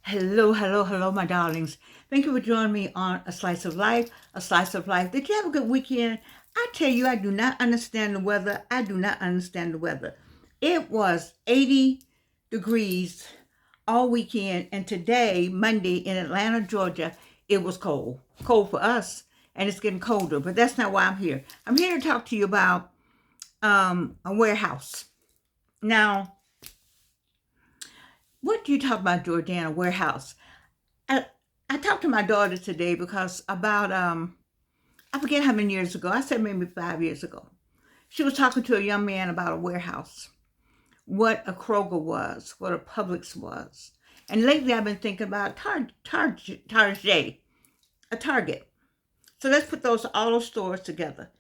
Hello, hello, hello, my darlings. Thank you for joining me on A Slice of Life, A Slice of Life. Did you have a good weekend? I tell you, I do not understand the weather. I do not understand the weather. It was 80 degrees all weekend, and today, Monday, in Atlanta, Georgia, it was cold. Cold for us, and it's getting colder, but that's not why I'm here. I'm here to talk to you about a warehouse. Now, what do you talk about, Jordana? Warehouse. I, I talked to my daughter today because about I forget how many years ago. I said maybe 5 years ago. She was talking to a young man about a warehouse, what a Kroger was, what a Publix was. And lately I've been thinking about Target, a Target. So let's put all those stores together,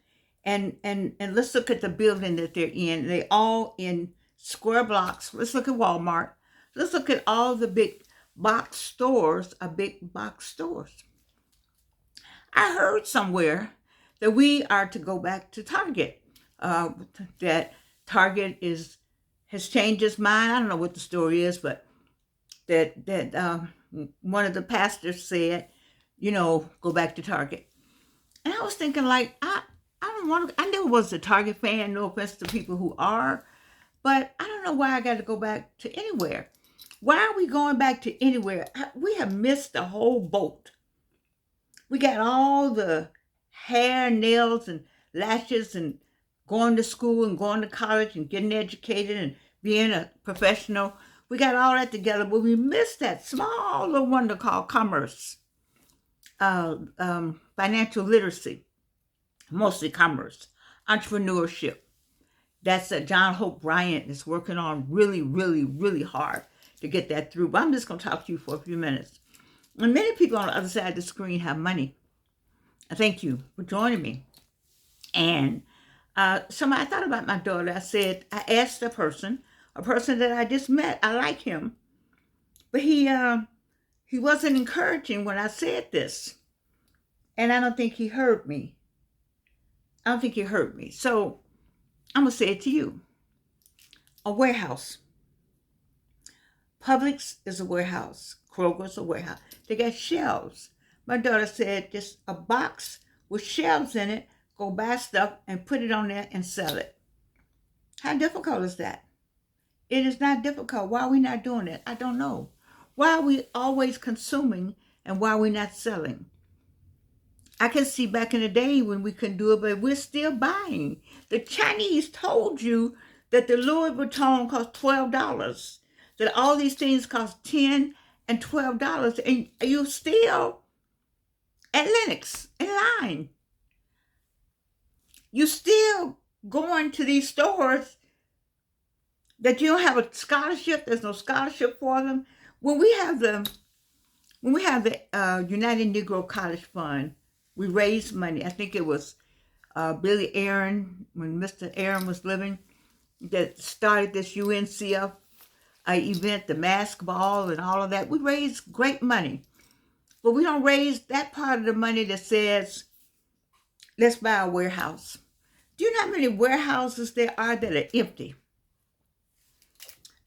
and let's look at the building that they're in. They all in square blocks. Let's look at Walmart. Let's look at all the big box stores, big box stores. I heard somewhere that we are to go back to Target. That Target has changed its mind. I don't know what the story is, but that one of the pastors said, go back to Target. And I was thinking, like, I don't want to. I never was a Target fan. No offense to people who are, but I don't know why I got to go back to anywhere. Why are we going back to anywhere? We have missed the whole boat. We got all the hair, nails, and lashes, and going to school and going to college and getting educated and being a professional. We got all that together, but we missed that small little wonder called commerce, financial literacy, mostly commerce, entrepreneurship. That's John Hope Bryant is working on really, really, really hard to get that through. But I'm just going to talk to you for a few minutes. And many people on the other side of the screen have money. Thank you for joining me. And so I thought about my daughter. I asked a person that I just met. I like him, but he wasn't encouraging when I said this, and I don't think he heard me. So I'm gonna say it to you. A warehouse. Publix is a warehouse. Kroger's a warehouse. They got shelves. My daughter said just a box with shelves in it, go buy stuff and put it on there and sell it. How difficult is that? It is not difficult. Why are we not doing it? I don't know. Why are we always consuming and why are we not selling? I can see back in the day when we couldn't do it, but we're still buying. The Chinese told you that the Louis Vuitton cost $12, that all these things cost $10 and $12, and you still at Lenox in line. You still going to these stores that you don't have a scholarship. There's no scholarship for them. When we have the United Negro College Fund, we raised money. I think it was Billy Aaron, when Mr. Aaron was living, that started this UNCF event, the mask ball and all of that. We raised great money. But we don't raise that part of the money that says, let's buy a warehouse. Do you know how many warehouses there are that are empty?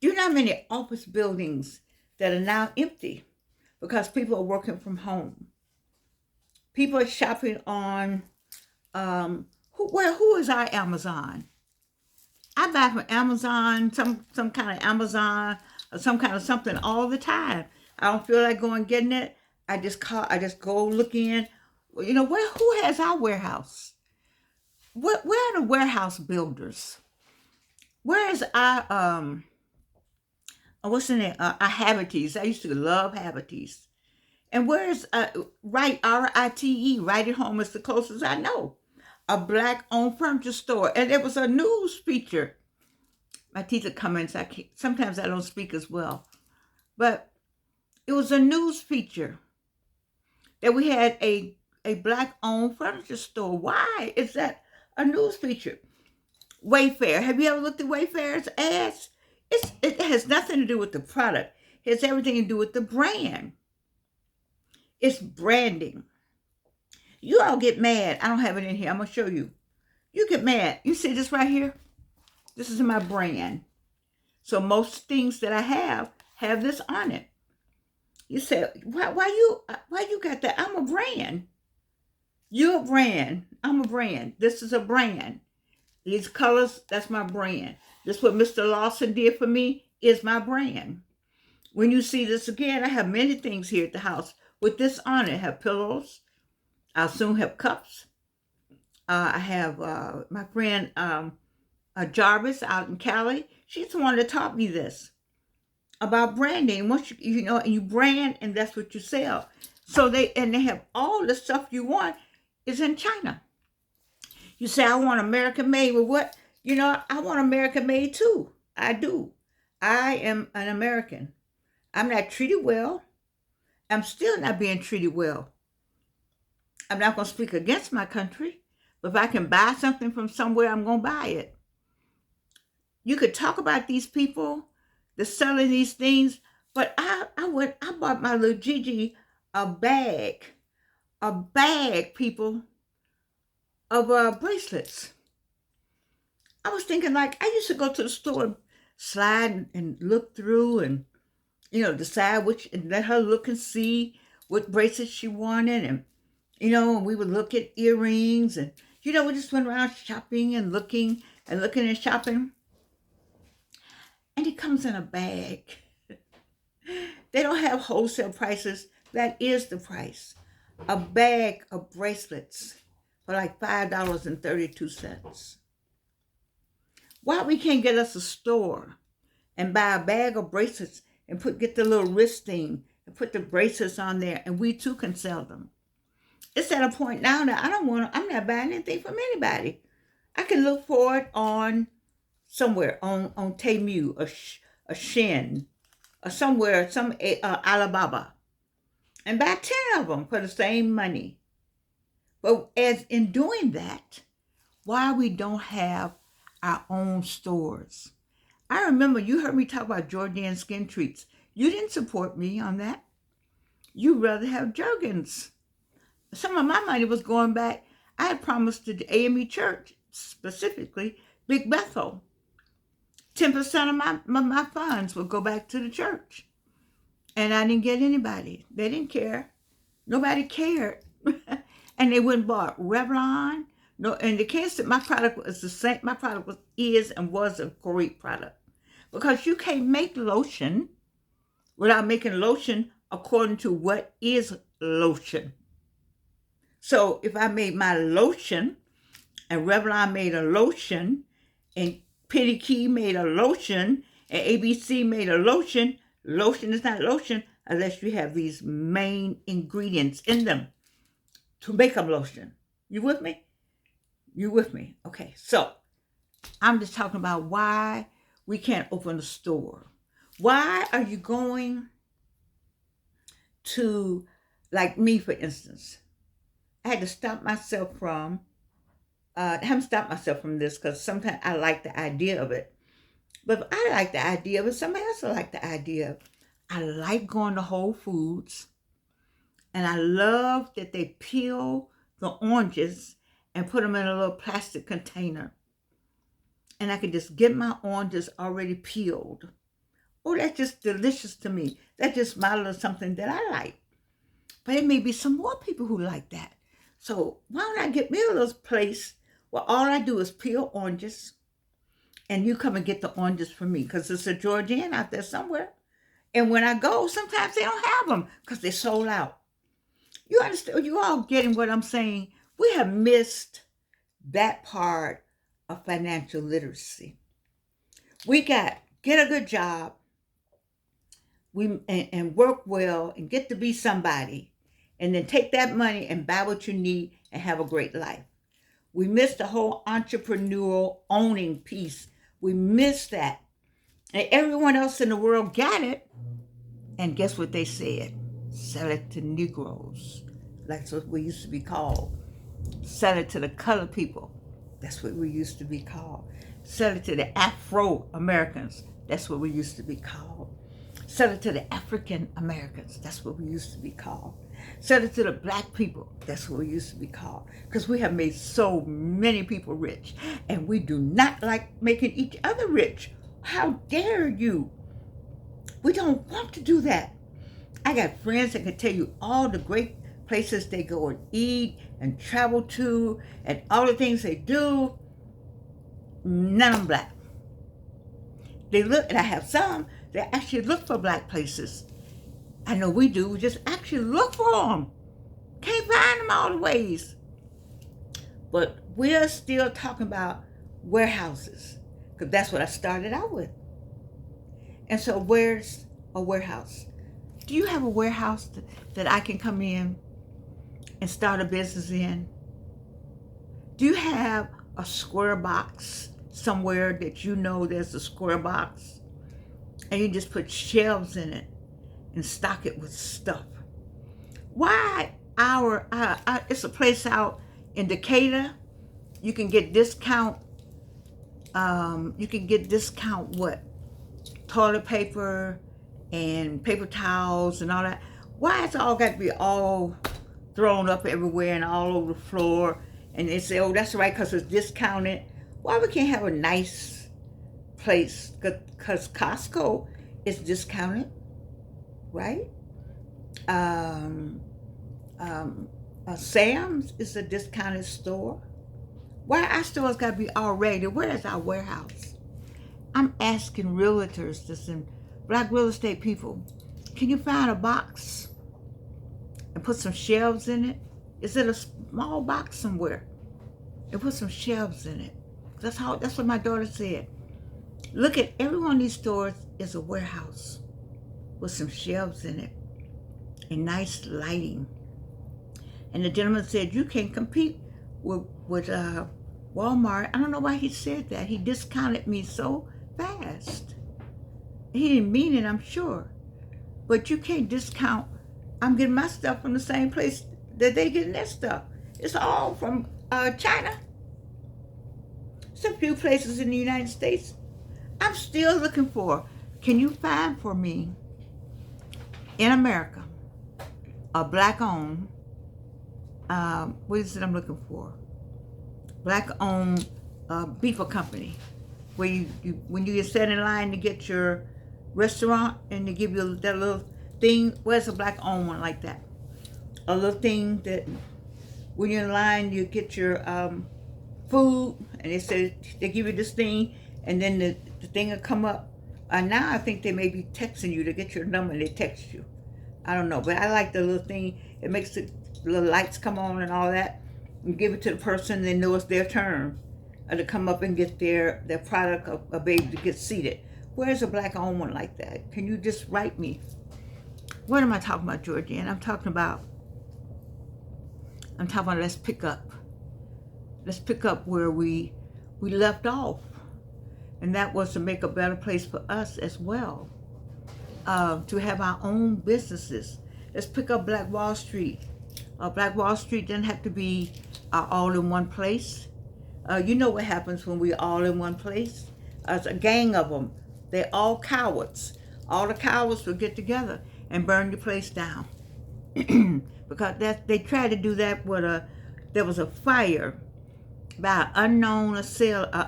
Do you know how many office buildings that are now empty because people are working from home? People are shopping on, who is our Amazon? I buy from Amazon, some kind of Amazon or some kind of something all the time. I don't feel like going getting it. I just go look in. Who has our warehouse? Where are the warehouse builders? Where is our what's the name? Our Habities. I used to love Habities. And where's Right, RITE, Right at Home is the closest I know. A black-owned furniture store. And there was a news feature. My teeth are coming, so sometimes I don't speak as well. But it was a news feature that we had a black-owned furniture store. Why is that a news feature? Wayfair. Have you ever looked at Wayfair's ads? It has nothing to do with the product. It has everything to do with the brand. It's branding. You all get mad. I don't have it in here. I'm going to show you. You get mad. You see this right here? This is my brand. So most things that I have this on it. You say, why you got that? I'm a brand. You're a brand. I'm a brand. This is a brand. These colors, that's my brand. This what Mr. Lawson did for me is my brand. When you see this again, I have many things here at the house with this on it. I have pillows. I'll soon have cups. I have my friend Jarvis out in Cali. She's the one that taught me this about branding. Once you know, and you brand, and that's what you sell. So they have all the stuff you want is in China. You say, I want American made. Well, what? I want American made too. I do. I am an American. I'm not treated well. I'm still not being treated well. I'm not going to speak against my country, but if I can buy something from somewhere, I'm going to buy it. You could talk about these people that's selling these things, but I bought my little Gigi a bag, people, of bracelets. I was thinking, like, I used to go to the store and slide and look through and, decide which, and let her look and see what bracelets she wanted. And, and we would look at earrings and, we just went around shopping and looking and shopping. And it comes in a bag. They don't have wholesale prices. That is the price. A bag of bracelets for like $5.32. Why we can't get us a store and buy a bag of bracelets and get the little wrist thing and put the bracelets on there, and we too can sell them. It's at a point now that I'm not buying anything from anybody. I can look for it on somewhere on Temu, a Shin, or somewhere, some Alibaba, and buy 10 of them for the same money. But as in doing that, why we don't have our own stores? I remember you heard me talk about Jordan Skin Treats. You didn't support me on that. You'd rather have Jergens. Some of my money was going back. I had promised to the AME Church, specifically Big Bethel. 10% of my funds would go back to the church. And I didn't get anybody. They didn't care. Nobody cared. And they wouldn't buy Revlon. No, and they can't say my product was the same. My product is a great product. Because you can't make lotion without making lotion according to what is lotion. So if I made my lotion, and Revlon made a lotion, and Petty Key made a lotion, and ABC made a lotion, lotion is not lotion unless you have these main ingredients in them to make a lotion. You with me? You with me? Okay, so I'm just talking about why we can't open a store. Why are you going to, like me, for instance, I had to stop myself from, I haven't stopped myself from this because sometimes I like the idea of it. But if I like the idea of it, somebody else will like the idea of it. I like going to Whole Foods, and I love that they peel the oranges and put them in a little plastic container. And I could just get my oranges already peeled. Oh, that's just delicious to me. That's just my little something that I like. But it may be some more people who like that. So why don't I get me a little place where all I do is peel oranges, and you come and get the oranges for me, because it's a Georgian out there somewhere. And when I go, sometimes they don't have them because they're sold out. You understand? You all getting what I'm saying? We have missed that part of financial literacy. We got get a good job, and work well and get to be somebody, and then take that money and buy what you need and have a great life. We missed the whole entrepreneurial owning piece. We missed that. And everyone else in the world got it. And guess what they said? Sell it to Negroes. That's what we used to be called. Sell it to the colored people. That's what we used to be called. Sell it to the Afro-Americans. That's what we used to be called. Sell it to the African Americans. That's what we used to be called. Sell it to the black people. That's what we used to be called. Because we have made so many people rich. And we do not like making each other rich. How dare you? We don't want to do that. I got friends that can tell you all the great places they go and eat and travel to and all the things they do. None of them black. They look, and I have some that actually look for black places. I know we do. We just actually look for them. Can't find them all the ways. But we're still talking about warehouses, because that's what I started out with. And so where's a warehouse? Do you have a warehouse that I can come in and start a business in? Do you have a square box somewhere that you know there's a square box and you just put shelves in it and stock it with stuff? Why it's a place out in Decatur. You can get discount. What? Toilet paper and paper towels and all that. Why it's all got to be all thrown up everywhere and all over the floor? And they say, oh, that's right, because it's discounted. Why we can't have a nice place? Because Costco is discounted, right? Sam's is a discounted store. Why our stores got to be all ready? Where is our warehouse? I'm asking realtors, black real estate people, can you find a box and put some shelves in it? Is it a small box somewhere? And put some shelves in it. That's what my daughter said. Look at every one of these stores is a warehouse with some shelves in it and nice lighting. And the gentleman said, you can't compete with Walmart. I don't know why he said that. He discounted me so fast. He didn't mean it, I'm sure. But you can't discount. I'm getting my stuff from the same place that they getting their stuff. It's all from China. It's a few places in the United States. I'm still looking for, can you find for me in America a black-owned, what is it I'm looking for? Black-owned beef company, where you when you get set in line to get your restaurant and they give you that little thing. Where's a black-owned one like that? A little thing that when you're in line you get your food and they give you this thing and then the thing will come up. Now I think they may be texting you to get your number and they text you. I don't know, but I like the little thing. It makes the little lights come on and all that. You give it to the person, they know it's their turn to come up and get their product or be able to get seated. Where's a black-owned one like that? Can you just write me? What am I talking about, Georgianne? I'm talking about let's pick up. Let's pick up where we left off. And that was to make a better place for us as well. To have our own businesses. Let's pick up Black Wall Street. Black Wall Street doesn't have to be all in one place. You know what happens when we're all in one place? It's a gang of them. They're all cowards. All the cowards will get together and burn the place down. Because they tried to do that with there was a fire by an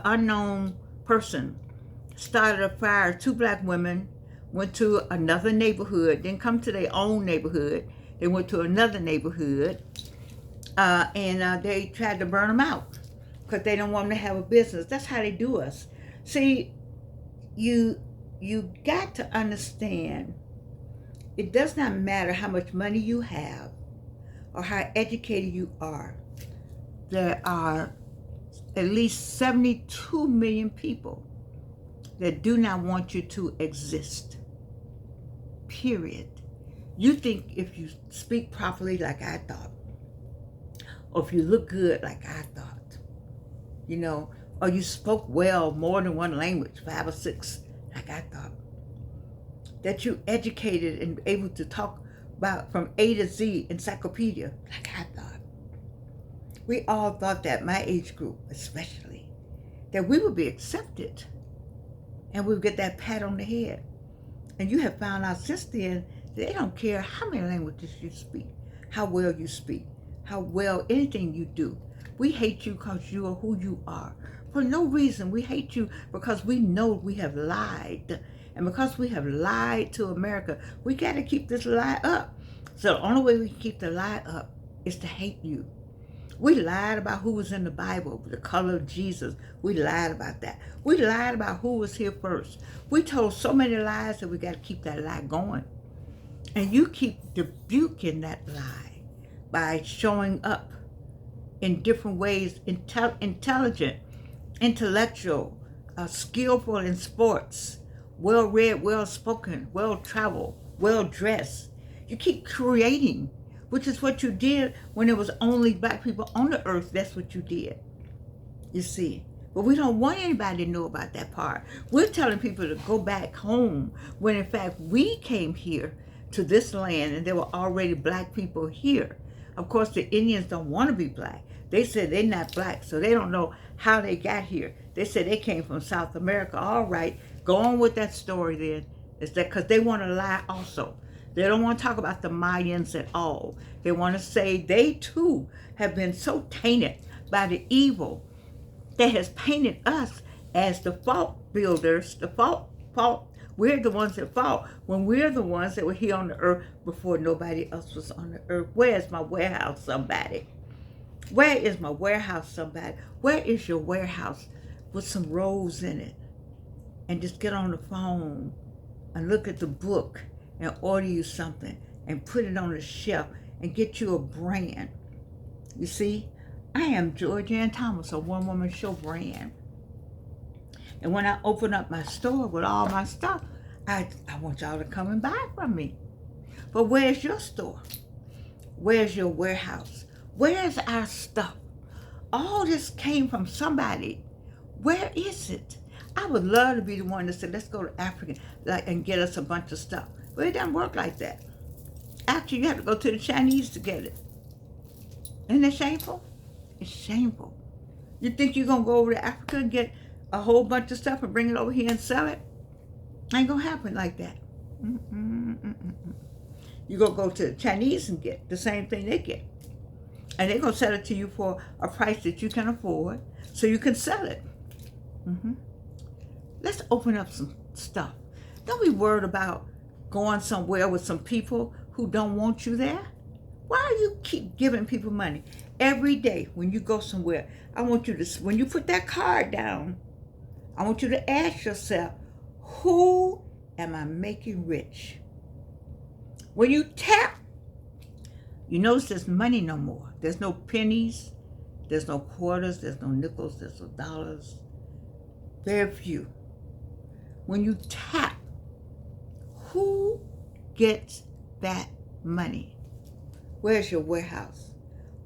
unknown person. Started a fire. 2 black women went to another neighborhood, didn't come to their own neighborhood. They went to another neighborhood and they tried to burn them out because they don't want them to have a business. That's how they do us. See, you got to understand, it does not matter how much money you have or how educated you are. There are at least 72 million people that do not want you to exist. Period. You think if you speak properly like I thought, or if you look good like I thought, or you spoke well more than one language, 5 or 6 like I thought, that you educated and able to talk about from A to Z encyclopedia like I thought. We all thought that, my age group especially, that we would be accepted and we would get that pat on the head. And you have found out since then, they don't care how many languages you speak, how well you speak, how well anything you do. We hate you because you are who you are. For no reason. We hate you because we know we have lied And because we have lied to America, we got to keep this lie up. So the only way we can keep the lie up is to hate you. We lied about who was in the Bible, the color of Jesus. We lied about that. We lied about who was here first. We told so many lies that we got to keep that lie going. And you keep debuking that lie by showing up in different ways, intelligent, intellectual, skillful in sports, well-read, well-spoken, well-traveled, well-dressed. You keep creating, which is what you did when there was only black people on the earth. That's what you did, you see. But we don't want anybody to know about that part. We're telling people to go back home when in fact we came here to this land and there were already black people here. Of course, the Indians don't want to be black. They said they're not black, so they don't know how they got here. They said they came from South America. All right, go on with that story then. Is that because they want to lie also. They don't want to talk about the Mayans at all. They want to say they too have been so tainted by the evil that has painted us as the fault builders, the fault. We're the ones that fault when we're the ones that were here on the earth before nobody else was on the earth. Where's my warehouse, somebody? Where is my warehouse, somebody? Where is your warehouse with some rolls in it? And just get on the phone and look at the book and order you something and put it on the shelf and get you a brand. You see, I am Georgianne Thomas, a one-woman show brand. And when I open up my store with all my stuff, I want y'all to come and buy from me. But where's your store? Where's your warehouse? Where's our stuff? All this came from somebody. Where is it? I would love to be the one that said, let's go to Africa and get us a bunch of stuff. But it doesn't work like that. Actually, you have to go to the Chinese to get it. Isn't that shameful? It's shameful. You think you're going to go over to Africa and get a whole bunch of stuff and bring it over here and sell it? Ain't going to happen like that. You're going to go to the Chinese and get the same thing they get. And they're going to sell it to you for a price that you can afford so you can sell it. Let's open up some stuff. Don't be worried about going somewhere with some people who don't want you there. Why do you keep giving people money? Every day when you go somewhere, I want you to, when you put that card down, I want you to ask yourself, who am I making rich? When you tap, you notice there's money no more. There's no pennies, there's no quarters, there's no nickels, there's no dollars. Very few. When you tap, who gets that money? Where's your warehouse?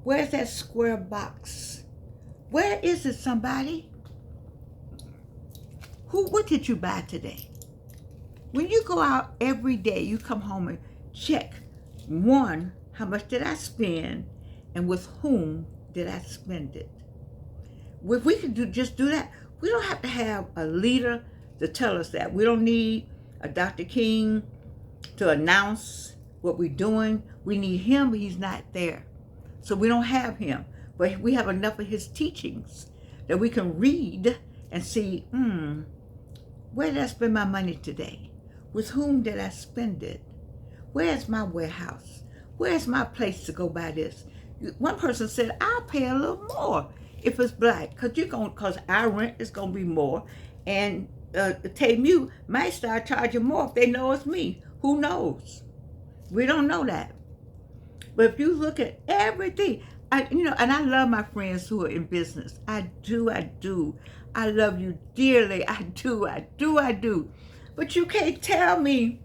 Where's that square box? Where is it, somebody? What did you buy today? When you go out every day, you come home and check, one, how much did I spend, and with whom did I spend it? If we could just do that, we don't have to have a leader to tell us that. We don't need a Dr. King to announce what we're doing. We need him, but he's not there. So we don't have him. But we have enough of his teachings that we can read and see, where did I spend my money today? With whom did I spend it? Where's my warehouse? Where's my place to go buy this? One person said, I'll pay a little more if it's black, because our rent is going to be more. And TAMU might start charging more if they know it's me. Who knows? We don't know that. But if you look at everything, and I love my friends who are in business. I do. I love you dearly. I do. But you can't tell me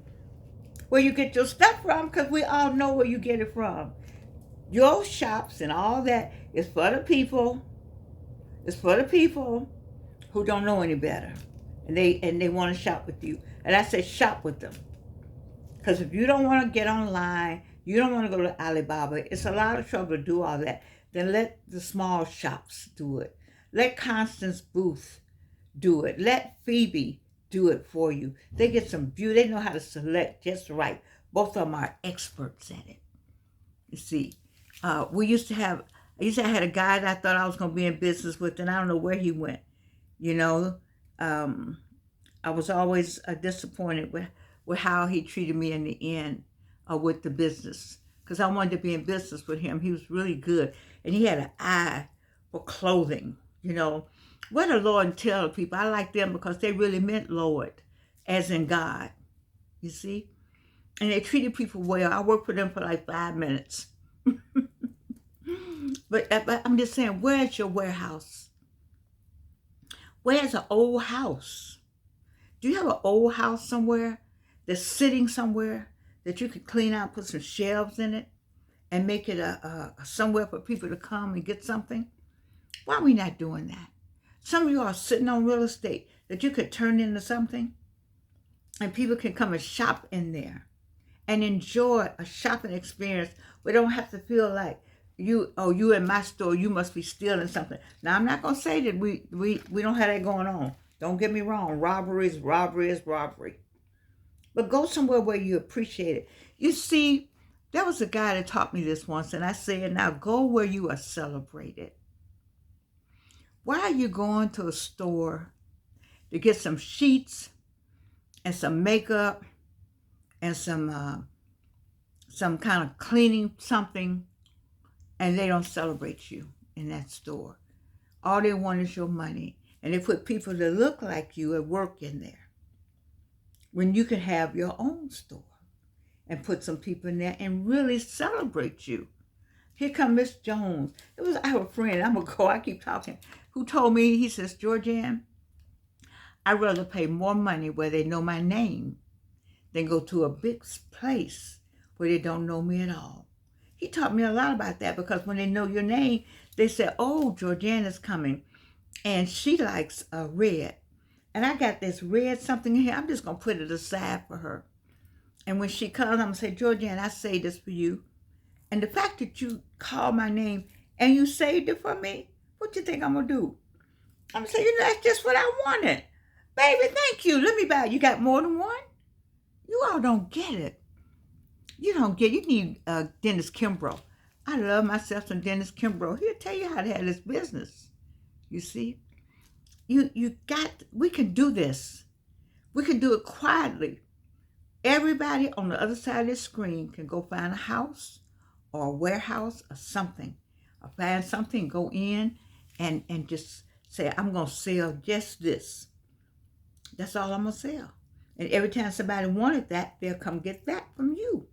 where you get your stuff from, because we all know where you get it from. Your shops and all that is for the people. It's for the people who don't know any better. And they want to shop with you. And I say shop with them. Because if you don't want to get online, you don't want to go to Alibaba, it's a lot of trouble to do all that. Then let the small shops do it. Let Constance Booth do it. Let Phoebe do it for you. They get some beauty. They know how to select just right. Both of them are experts at it. You see, I used to have a guy that I thought I was going to be in business with, and I don't know where he went. I was always disappointed with how he treated me in the end with the business because I wanted to be in business with him. He was really good and he had an eye for clothing, you know. What the Lord tell people, I like them because they really meant Lord, as in God, you see. And they treated people well. I worked for them for like 5 minutes. But I'm just saying, where's your warehouse? Where's an old house? Do you have an old house somewhere that's sitting somewhere that you could clean out, put some shelves in it, and make it a somewhere for people to come and get something? Why are we not doing that? Some of you are sitting on real estate that you could turn into something, and people can come and shop in there and enjoy a shopping experience. We don't have to feel like you in my store, you must be stealing something. Now, I'm not going to say that we don't have that going on. Don't get me wrong. Robbery is robbery. But go somewhere where you appreciate it. You see, there was a guy that taught me this once, and I said, now go where you are celebrated. Why are you going to a store to get some sheets and some makeup and some kind of cleaning something, and they don't celebrate you in that store? All they want is your money, and they put people that look like you at work in there when you can have your own store and put some people in there and really celebrate you. Here come Miss Jones. I have a friend, I keep talking, who told me, he says, Georgianne, I'd rather pay more money where they know my name than go to a big place where they don't know me at all. He taught me a lot about that because when they know your name, they say, oh, Georgianne is coming and she likes red. And I got this red something here. I'm just going to put it aside for her. And when she comes, I'm going to say, Georgianne, I say this for you. And the fact that you called my name and you saved it for me, what you think I'm going to do? I'm going to say, that's just what I wanted. Baby, thank you. Let me buy it. You got more than one? You all don't get it. You need Dennis Kimbrough. I love myself some Dennis Kimbrough. He'll tell you how to have this business. You see? We can do this. We can do it quietly. Everybody on the other side of the screen can go find a house or a warehouse or something. Or find something, go in and just say, I'm going to sell just this. That's all I'm going to sell. And every time somebody wanted that, they'll come get that from you.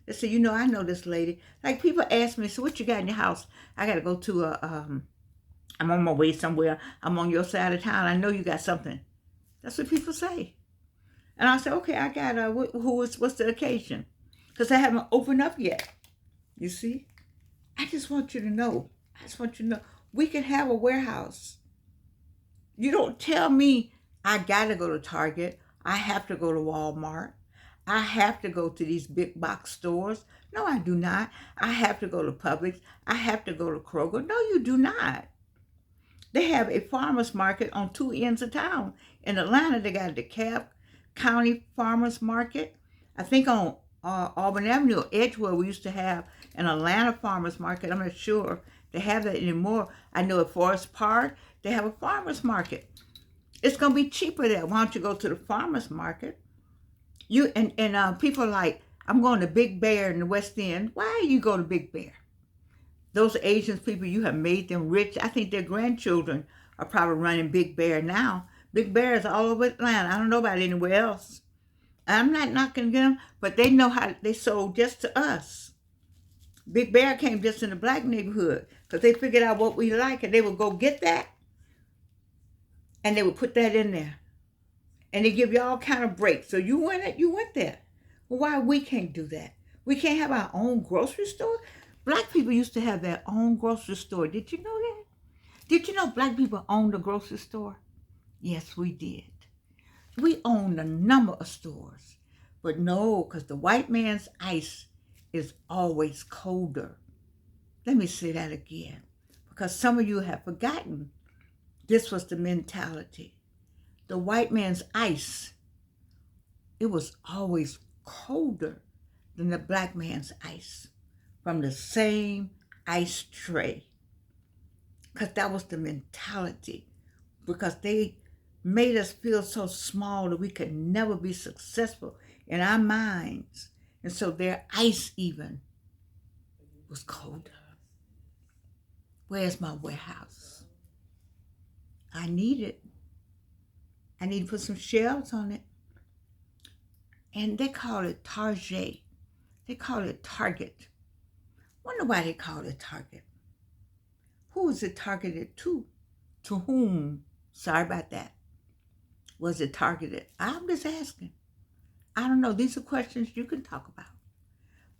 They say, I know this lady. Like people ask me, so what you got in your house? I got to go to I'm on my way somewhere. I'm on your side of town. I know you got something. That's what people say. And I say, okay, I got, what's the occasion? Because I haven't opened up yet. You see? I just want you to know. We can have a warehouse. You don't tell me I got to go to Target. I have to go to Walmart. I have to go to these big box stores. No, I do not. I have to go to Publix. I have to go to Kroger. No, you do not. They have a farmer's market on two ends of town. In Atlanta, they got the DeKalb County Farmers Market. I think on Auburn Avenue, Edgewood, we used to have an Atlanta Farmers Market. I'm not sure they have that anymore. I know at Forest Park, they have a farmers market. It's going to be cheaper there. Why don't you go to the farmers market? People are like, I'm going to Big Bear in the West End. Why you go to Big Bear? Those Asian people, you have made them rich. I think their grandchildren are probably running Big Bear now. Big Bear is all over Atlanta. I don't know about anywhere else. I'm not knocking them, but they know how they sold just to us. Big Bear came just in the black neighborhood because they figured out what we like and they would go get that and they would put that in there. And they give you all kind of breaks. So you went there. Well, why we can't do that? We can't have our own grocery store? Black people used to have their own grocery store. Did you know that? Did you know black people owned a grocery store? Yes, we did. We owned a number of stores. But no, because the white man's ice is always colder. Let me say that again. Because some of you have forgotten this was the mentality. The white man's ice, it was always colder than the black man's ice from the same ice tray. Because that was the mentality. Because they made us feel so small that we could never be successful in our minds. And so their ice even was colder. Where's my warehouse? I need it. I need to put some shelves on it. And they call it Target. They call it Target. Wonder why they call it Target. Who is it targeted to? To whom? Sorry about that. Was it targeted? I'm just asking. I don't know. These are questions you can talk about.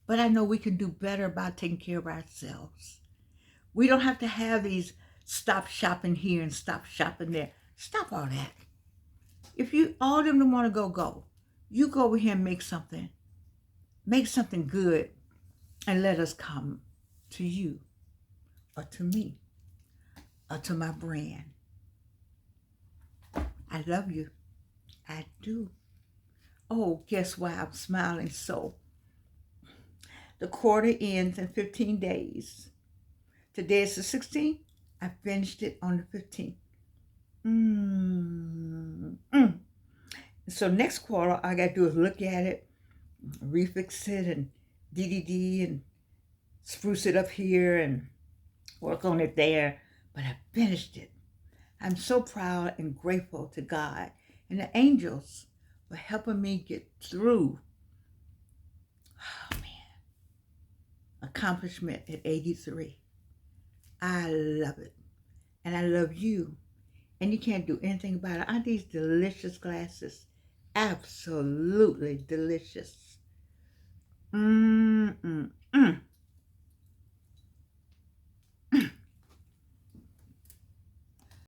But I know we can do better about taking care of ourselves. We don't have to have these stop shopping here and stop shopping there. Stop all that. If you all of them don't want to go. You go over here and make something good, and let us come to you or to me or to my brand. I love you. I do. Oh, guess why I'm smiling so? The quarter ends in 15 days. Today is the 16th. I finished it on the 15th. So next quarter, all I got to do is look at it, refix it, and DDD, and spruce it up here, and work on it there. But I finished it. I'm so proud and grateful to God and the angels for helping me get through. Oh, man. Accomplishment at 83. I love it. And I love you. And you can't do anything about it. Aren't these delicious glasses? Absolutely delicious.